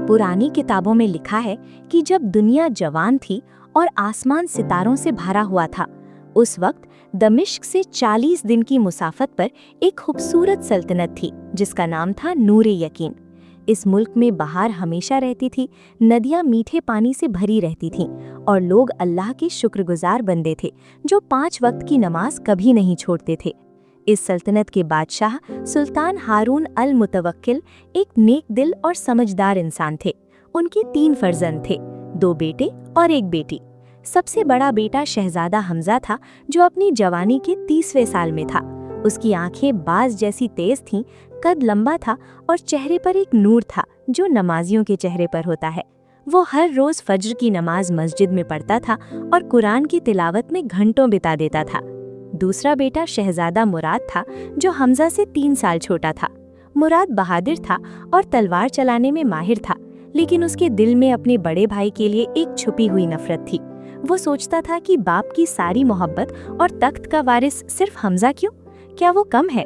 पुरानी किताबों में लिखा है कि जब दुनिया जवान थी और आसमान सितारों से भरा हुआ था, उस वक्त दमिश्क से 40 दिन की मुसाफत पर एक खूबसूरत सल्तनत थी जिसका नाम था नूर-ए-यकीन। इस मुल्क में बहार हमेशा रहती थी, नदियां मीठे पानी से भरी रहती थीं और लोग अल्लाह के शुक्रगुजार बंदे थे जो 5 वक्त की नमाज कभी नहीं छोड़ते थे। इस सल्तनत के बादशाह सुल्तान हारून अल मुतवक्किल एक नेक दिल और समझदार इंसान थे। उनके 3 फर्जंद थे, 2 बेटे और 1 बेटी। सबसे बड़ा बेटा शहजादा हमजा था जो अपनी जवानी के 30वें साल में था। उसकी आंखें बाज जैसी तेज थीं, कद लंबा था और चेहरे पर एक नूर था जो नमाजियों के चेहरे पर होता है। वो हर रोज फज्र की नमाज मस्जिद में पढ़ता था और कुरान की तिलावत में घंटों बिता देता था। दूसरा बेटा शहजादा मुराद था जो हमजा से 3 साल छोटा था। मुराद बहादुर था और तलवार चलाने में माहिर था, लेकिन उसके दिल में अपने बड़े भाई के लिए एक छुपी हुई नफरत थी। वो सोचता था कि बाप की सारी मोहब्बत और तख्त का वारिस सिर्फ हमजा क्यों? क्या वो कम है?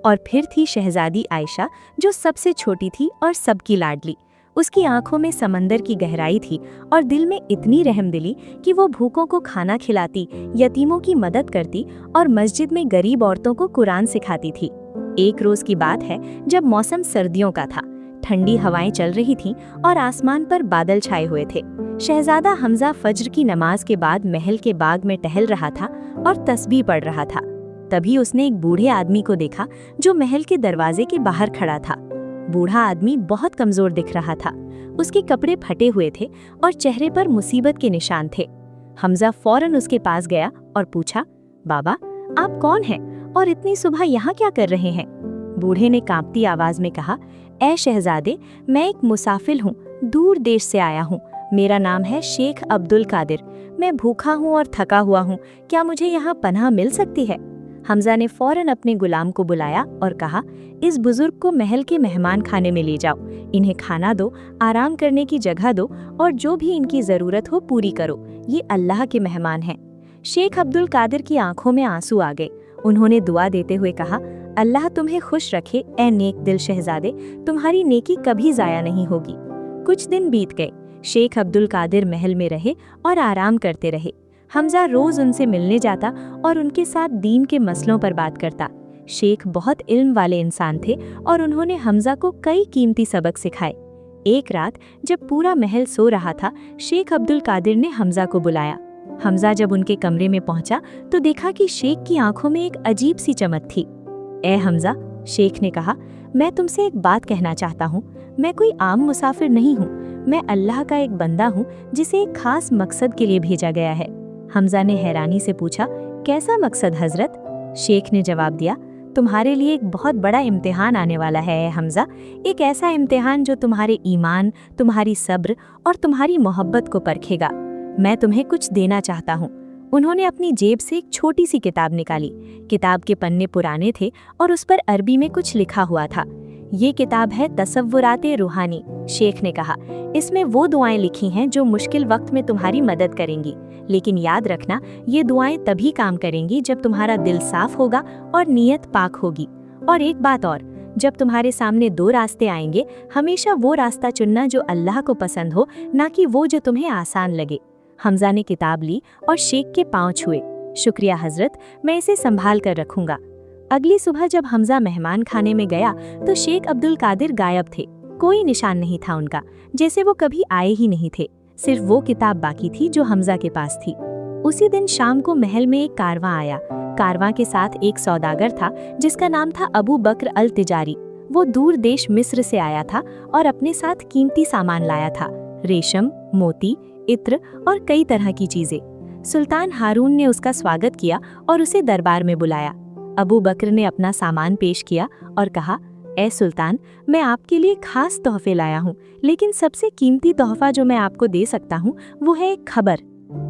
और फिर थी शहजादी आयशा जो सबसे छोटी थी और सबकी लाडली। उसकी आंखों में समंदर की गहराई थी और दिल में इतनी रहमदिली कि वो भूखों को खाना खिलाती, यतीमों की मदद करती और मस्जिद में गरीब औरतों को कुरान सिखाती थी। एक रोज की बात है जब मौसम सर्दियों का था, ठंडी हवाएं चल रही थीं और आसमान पर बादल छाए हुए थे। शहजादा हमजा फज्र की नमाज के बाद महल के बाग में टहल रहा था और तस्बीह पढ़ रहा था। तभी उसने एक बूढ़े आदमी को देखा जो महल के दरवाजे के बाहर खड़ा था। बूढ़ा आदमी बहुत कमजोर दिख रहा था। उसके कपड़े फटे हुए थे और चेहरे पर मुसीबत के निशान थे। हमजा फौरन उसके पास गया और पूछा, बाबा, आप कौन हैं और इतनी सुबह यहाँ क्या कर रहे हैं? बूढ़े ने कांपती आवाज में कहा, ऐ शहजादे, मैं एक मुसाफिर हूँ, दूर देश से आया हूँ। मेरा नाम है शेख अब्दुल कादिर। मैं भूखा हूँ और थका हुआ हूँ। क्या मुझे यहाँ पनाह मिल सकती है? हमजा ने फौरन अपने गुलाम को बुलाया और कहा, इस बुजुर्ग को महल के मेहमान खाने में ले जाओ। इन्हें खाना दो, आराम करने की जगह दो और जो भी इनकी जरूरत हो पूरी करो। ये अल्लाह के मेहमान हैं। शेख अब्दुल कादिर की आंखों में आंसू आ गए। उन्होंने दुआ देते हुए कहा, अल्लाह तुम्हें खुश रखे ए नेक दिल शहजादे, तुम्हारी नेकी कभी जाया नहीं होगी। कुछ दिन बीत गए। शेख अब्दुल कादिर महल में रहे और आराम करते रहे। हमजा रोज उनसे मिलने जाता और उनके साथ दीन के मसलों पर बात करता। शेख बहुत इल्म वाले इंसान थे और उन्होंने हमजा को कई कीमती सबक सिखाए। एक रात जब पूरा महल सो रहा था, शेख अब्दुल कादिर ने हमजा को बुलाया। हमजा जब उनके कमरे में पहुंचा तो देखा कि शेख की आंखों में एक अजीब सी चमक थी। ए हमजा, शेख ने कहा, मैं तुमसे एक बात कहना चाहता हूँ। मैं कोई आम मुसाफिर नहीं हूँ। मैं अल्लाह का एक बंदा हूँ जिसे एक खास मकसद के लिए भेजा गया है। हमजा ने हैरानी से पूछा, कैसा मकसद हजरत? शेख ने जवाब दिया, तुम्हारे लिए एक बहुत बड़ा इम्तिहान आने वाला है हमजा। एक ऐसा इम्तिहान जो तुम्हारे ईमान, तुम्हारी सब्र और तुम्हारी मोहब्बत को परखेगा। मैं तुम्हें कुछ देना चाहता हूँ। उन्होंने अपनी जेब से एक छोटी सी किताब निकाली। किताब के पन्ने पुराने थे और उस पर अरबी में कुछ लिखा हुआ था। ये किताब है तसव्वुराते रूहानी, शेख ने कहा। इसमें वो दुआएं लिखी हैं जो मुश्किल वक्त में तुम्हारी मदद करेंगी। लेकिन याद रखना, ये दुआएं तभी काम करेंगी जब तुम्हारा दिल साफ होगा और नीयत पाक होगी। और एक बात और, जब तुम्हारे सामने 2 रास्ते आएंगे, हमेशा वो रास्ता चुनना जो अल्लाह को पसंद हो, ना कि वो जो तुम्हें आसान लगे। हमजा ने किताब ली और शेख के पांव छुए। शुक्रिया हजरत, मैं इसे संभाल कर रखूंगा। अगली सुबह जब हमजा मेहमान खाने में गया तो शेख अब्दुल कादिर गायब थे। कोई निशान नहीं था उनका, जैसे वो कभी आए ही नहीं थे। सिर्फ वो किताब बाकी थी जो हमजा के पास थी। उसी दिन शाम को महल में एक कारवां आया। कारवां के साथ एक सौदागर था जिसका नाम था अबू बकर अल तिजारी। वो दूर देश मिस्र से आया था और अपने साथ कीमती सामान लाया था, रेशम, मोती, इत्र और कई तरह की चीजें। सुल्तान हारून ने उसका स्वागत किया और उसे दरबार में बुलाया। अबू बकर ने अपना सामान पेश किया और कहा, ए सुल्तान, मैं आपके लिए खास तोहफे लाया हूँ, लेकिन सबसे कीमती तोहफा जो मैं आपको दे सकता हूँ वो है एक खबर।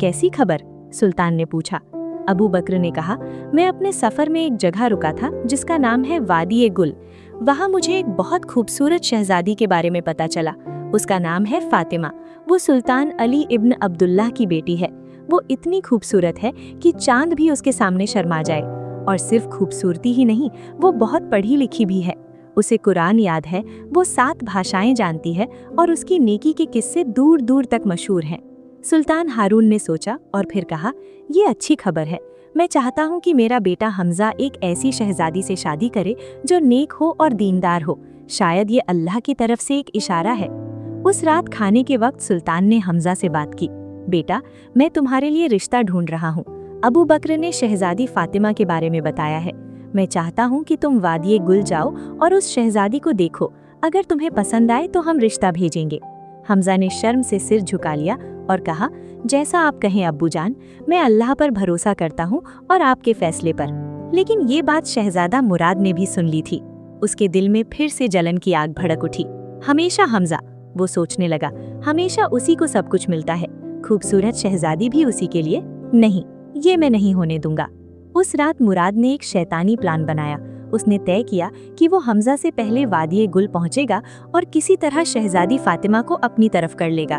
कैसी खबर? सुल्तान ने पूछा। अबू बकर ने कहा, मैं अपने सफर में एक जगह रुका था जिसका नाम है वादी ए गुल। वहाँ मुझे एक बहुत खूबसूरत शहजादी के बारे में पता चला। उसका नाम है फातिमा। वो सुल्तान अली इब्न अब्दुल्लाह की बेटी है। वो इतनी खूबसूरत है कि चांद भी उसके सामने शर्मा जाए। और सिर्फ खूबसूरती ही नहीं, वो बहुत पढ़ी लिखी भी है। उसे कुरान याद है, वो 7 भाषाएं जानती है और उसकी नेकी के किस्से दूर दूर तक मशहूर हैं। सुल्तान हारून ने सोचा और फिर कहा, ये अच्छी खबर है। मैं चाहता हूँ कि मेरा बेटा हमजा एक ऐसी शहजादी से शादी करे जो नेक हो और दीनदार हो। शायद ये अल्लाह की तरफ से एक इशारा है। उस रात खाने के वक्त सुल्तान ने हमजा से बात की, बेटा, मैं तुम्हारे लिए रिश्ता ढूंढ रहा हूँ। अबू बकर ने शहजादी फातिमा के बारे में बताया है। मैं चाहता हूँ कि तुम वादिये गुल जाओ और उस शहजादी को देखो। अगर तुम्हें पसंद आए तो हम रिश्ता भेजेंगे। हमजा ने शर्म से सिर झुका लिया और कहा, जैसा आप कहें अब्बू जान, मैं अल्लाह पर भरोसा करता हूँ और आपके फैसले पर। लेकिन ये बात शहजादा मुराद ने भी सुन ली थी। उसके दिल में फिर से जलन की आग भड़क उठी। हमेशा हमजा, वो सोचने लगा, हमेशा उसी को सब कुछ मिलता है, खूबसूरत शहजादी भी उसी के लिए। नहीं, ये मैं नहीं होने दूंगा। उस रात मुराद ने एक शैतानी प्लान बनाया। उसने तय किया कि वो हमजा से पहले वादिये गुल पहुंचेगा और किसी तरह शहजादी फातिमा को अपनी तरफ कर लेगा।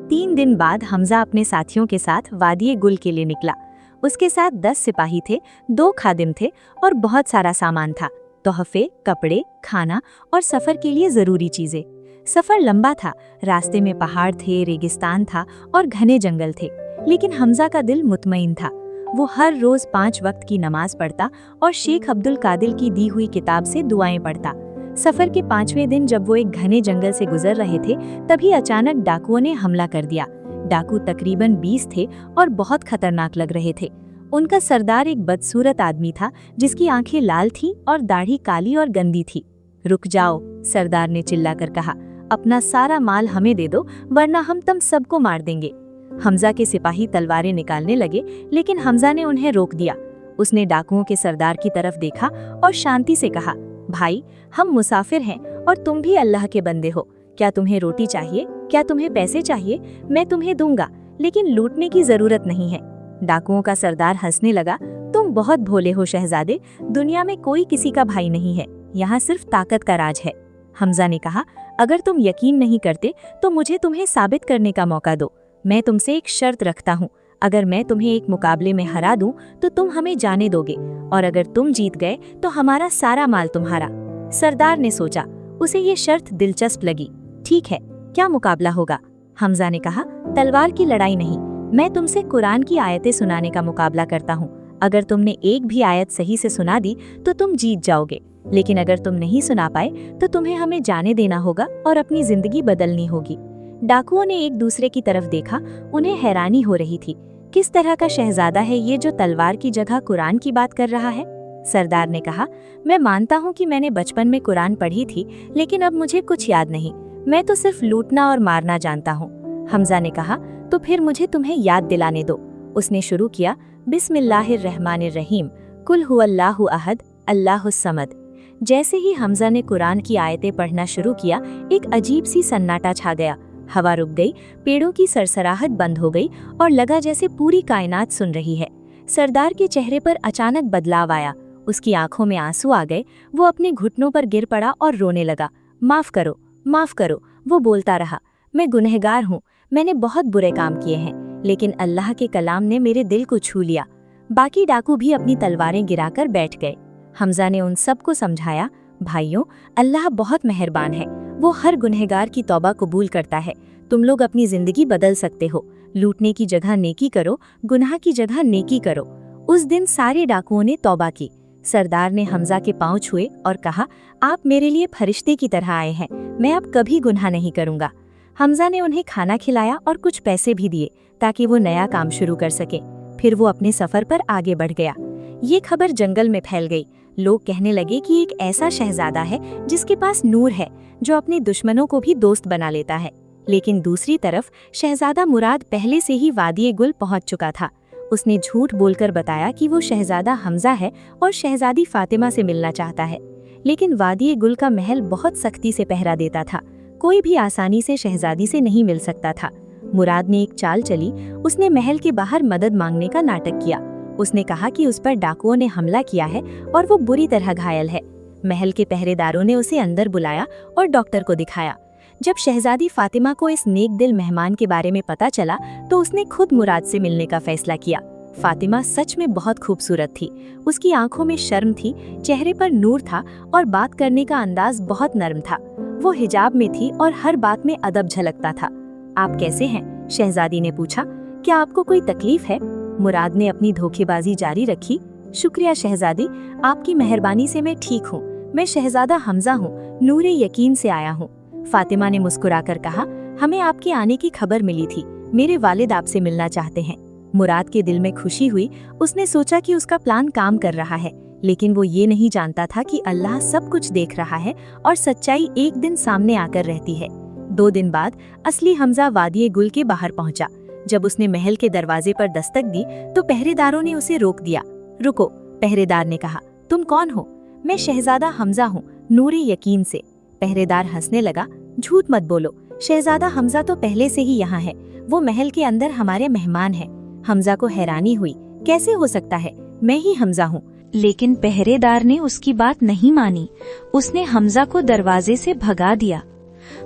3 दिन बाद हमजा अपने साथियों के साथ वादिये गुल के लिए निकला। उसके साथ 10 सिपाही थे, 2 खादिम थे और बहुत सारा सामान था, तोहफे, कपड़े, खाना और सफर के लिए जरूरी चीजें। सफर लंबा था, रास्ते में पहाड़ थे, रेगिस्तान था और घने जंगल थे, लेकिन हमजा का दिल मुतमईन था। वो हर रोज 5 वक्त की नमाज पढ़ता और शेख अब्दुल कादिर की दी हुई किताब से दुआएं पढ़ता। सफर के 5वें दिन जब वो एक घने जंगल से गुजर रहे थे, तभी अचानक डाकुओं ने हमला कर दिया। डाकू तकरीबन 20 थे और बहुत खतरनाक लग रहे थे। उनका सरदार एक बदसूरत आदमी था जिसकी आंखें लाल थीं और दाढ़ी काली और गंदी थी। रुक जाओ, सरदार ने चिल्लाकर कहा, अपना सारा माल हमें दे दो वरना हम तुम सबको मार देंगे। हमजा के सिपाही तलवारें निकालने लगे, लेकिन हमजा ने उन्हें रोक दिया। उसने डाकुओं के सरदार की तरफ देखा और शांति से कहा, भाई, हम मुसाफिर हैं और तुम भी अल्लाह के बंदे हो। क्या तुम्हें रोटी चाहिए? क्या तुम्हें पैसे चाहिए? मैं तुम्हें दूंगा, लेकिन लूटने की जरूरत नहीं है। डाकुओं का सरदार हंसने लगा, तुम बहुत भोले हो शहजादे, दुनिया में कोई किसी का भाई नहीं है, यहाँ सिर्फ ताकत का राज है। हमजा ने कहा, अगर तुम यकीन नहीं करते तो मुझे तुम्हें साबित करने का मौका दो। मैं तुमसे एक शर्त रखता हूँ, अगर मैं तुम्हें एक मुकाबले में हरा दूं तो तुम हमें जाने दोगे, और अगर तुम जीत गए तो हमारा सारा माल तुम्हारा। सरदार ने सोचा, उसे ये शर्त दिलचस्प लगी। ठीक है, क्या मुकाबला होगा? हमजा ने कहा, तलवार की लड़ाई नहीं, मैं तुमसे कुरान की आयतें सुनाने का मुकाबला करता हूँ। अगर तुमने एक भी आयत सही से सुना दी तो तुम जीत जाओगे, लेकिन अगर तुम नहीं सुना पाए तो तुम्हें हमें जाने देना होगा और अपनी जिंदगी बदलनी होगी। डाकुओं ने एक दूसरे की तरफ देखा, उन्हें हैरानी हो रही थी, किस तरह का शहजादा है ये जो तलवार की जगह कुरान की बात कर रहा है। सरदार ने कहा, मैं मानता हूँ कि मैंने बचपन में कुरान पढ़ी थी, लेकिन अब मुझे कुछ याद नहीं, मैं तो सिर्फ लूटना और मारना जानता हूँ। हमजा ने कहा, तो फिर मुझे तुम्हें याद दिलाने दो। उसने शुरू किया, बिस्मिल्लाहिर्रहमानिर्रहीम, कुल हुवल्लाहु अहद, अल्लाहुस समद। जैसे ही हमजा ने कुरान की आयतें पढ़ना शुरू किया, एक अजीब सी सन्नाटा छा गया। हवा रुक गई, पेड़ों की सरसराहट बंद हो गई और लगा जैसे पूरी कायनात सुन रही है। सरदार के चेहरे पर अचानक बदलाव आया, उसकी आंखों में आंसू आ गए। वो अपने घुटनों पर गिर पड़ा और रोने लगा। माफ करो, माफ करो, वो बोलता रहा, मैं गुनहगार हूँ, मैंने बहुत बुरे काम किए हैं, लेकिन अल्लाह के कलाम ने मेरे दिल को छू लिया। बाकी डाकू भी अपनी तलवारें गिराकर बैठ गए। हमजा ने उन सबको समझाया, भाइयों, अल्लाह बहुत मेहरबान है, वो हर गुनहगार की तौबा कबूल करता है। तुम लोग अपनी जिंदगी बदल सकते हो, लूटने की जगह नेकी करो, गुनाह की जगह नेकी करो। उस दिन सारे डाकुओं ने तौबा की। सरदार ने हमजा के पांव छुए और कहा, आप मेरे लिए फरिश्ते की तरह आए हैं, मैं अब कभी गुनाह नहीं करूंगा। हमजा ने उन्हें खाना खिलाया और कुछ पैसे भी दिए ताकि वो नया काम शुरू कर सके। फिर वो अपने सफर पर आगे बढ़ गया। ये खबर जंगल में फैल गई। लोग कहने लगे कि एक ऐसा शहजादा है जिसके पास नूर है, जो अपने दुश्मनों को भी दोस्त बना लेता है। लेकिन दूसरी तरफ शहजादा मुराद पहले से ही वादिये गुल पहुंच चुका था। उसने झूठ बोलकर बताया कि वो शहजादा हमजा है और शहजादी फातिमा से मिलना चाहता है। लेकिन वादिये गुल का महल बहुत सख्ती से पहरा देता था, कोई भी आसानी से शहजादी से नहीं मिल सकता था। मुराद ने एक चाल चली, उसने महल के बाहर मदद मांगने का नाटक किया। उसने कहा कि उस पर डाकुओं ने हमला किया है और वो बुरी तरह घायल है। महल के पहरेदारों ने उसे अंदर बुलाया और डॉक्टर को दिखाया। जब शहजादी फातिमा को इस नेक दिल मेहमान के बारे में पता चला तो उसने खुद मुराद से मिलने का फैसला किया। फातिमा सच में बहुत खूबसूरत थी। उसकी आंखों में शर्म थी, चेहरे पर नूर था और बात करने का अंदाज बहुत नरम था। वो हिजाब में थी और हर बात में अदब झलकता था। आप कैसे हैं? शहजादी ने पूछा। क्या आपको कोई तकलीफ है? मुराद ने अपनी धोखेबाजी जारी रखी। शुक्रिया शहजादी, आपकी मेहरबानी से मैं ठीक हूँ। मैं शहजादा हमजा हूँ, नूरे यकीन से आया हूँ। फातिमा ने मुस्कुराकर कहा, हमें आपके आने की खबर मिली थी। मेरे वालिद आपसे मिलना चाहते हैं। मुराद के दिल में खुशी हुई। उसने सोचा कि उसका प्लान काम कर रहा है, लेकिन वो ये नहीं जानता था कि अल्लाह सब कुछ देख रहा है और सच्चाई एक दिन सामने आकर रहती है। 2 दिन बाद असली हमजा वादिये गुल के बाहर पहुंचा। जब उसने महल के दरवाजे पर दस्तक दी तो पहरेदारों ने उसे रोक दिया। रुको, पहरेदार ने कहा, तुम कौन हो? मैं शहजादा हमजा हूँ, नूरे यकीन से। पहरेदार हंसने लगा। झूठ मत बोलो, शहजादा हमजा तो पहले से ही यहाँ है। वो महल के अंदर हमारे मेहमान हैं। हमजा को हैरानी हुई, कैसे हो सकता है? मैं ही हमजा हूँ। लेकिन पहरेदार ने उसकी बात नहीं मानी। उसने हमजा को दरवाजे से भगा दिया।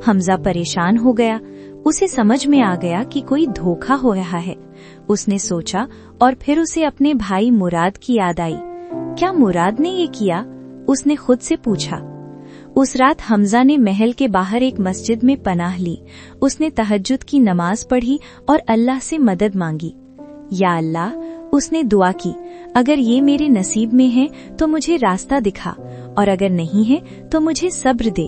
हमजा परेशान हो गया। उसे समझ में आ गया कि कोई धोखा हो रहा है। उसने सोचा और फिर उसे अपने भाई मुराद की याद आई। क्या मुराद ने ये किया? उसने खुद से पूछा। उस रात हमजा ने महल के बाहर एक मस्जिद में पनाह ली। उसने तहज्जुद की नमाज पढ़ी और अल्लाह से मदद मांगी। या अल्लाह, उसने दुआ की, अगर ये मेरे नसीब में है तो मुझे रास्ता दिखा, और अगर नहीं है तो मुझे सब्र दे।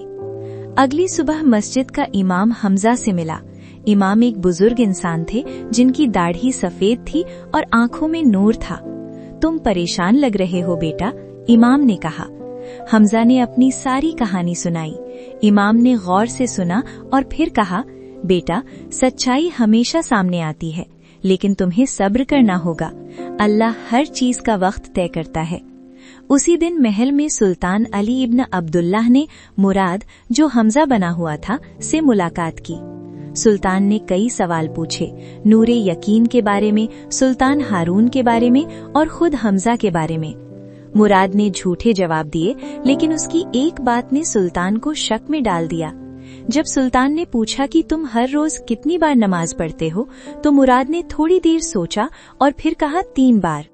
अगली सुबह मस्जिद का इमाम हमजा से मिला। इमाम एक बुजुर्ग इंसान थे जिनकी दाढ़ी सफेद थी और आंखों में नूर था। तुम परेशान लग रहे हो बेटा, इमाम ने कहा। हमजा ने अपनी सारी कहानी सुनाई। इमाम ने गौर से सुना और फिर कहा, बेटा, सच्चाई हमेशा सामने आती है, लेकिन तुम्हें सब्र करना होगा। अल्लाह हर चीज का वक्त तय करता है। उसी दिन महल में सुल्तान अली इब्न अब्दुल्लाह ने मुराद, जो हमजा बना हुआ था, से मुलाकात की। सुल्तान ने कई सवाल पूछे, नूरे यकीन के बारे में, सुल्तान हारून के बारे में और खुद हमजा के बारे में। मुराद ने झूठे जवाब दिए, लेकिन उसकी एक बात ने सुल्तान को शक में डाल दिया। जब सुल्तान ने पूछा कि तुम हर रोज कितनी बार नमाज पढ़ते हो, तो मुराद ने थोड़ी देर सोचा और फिर कहा 3 बार।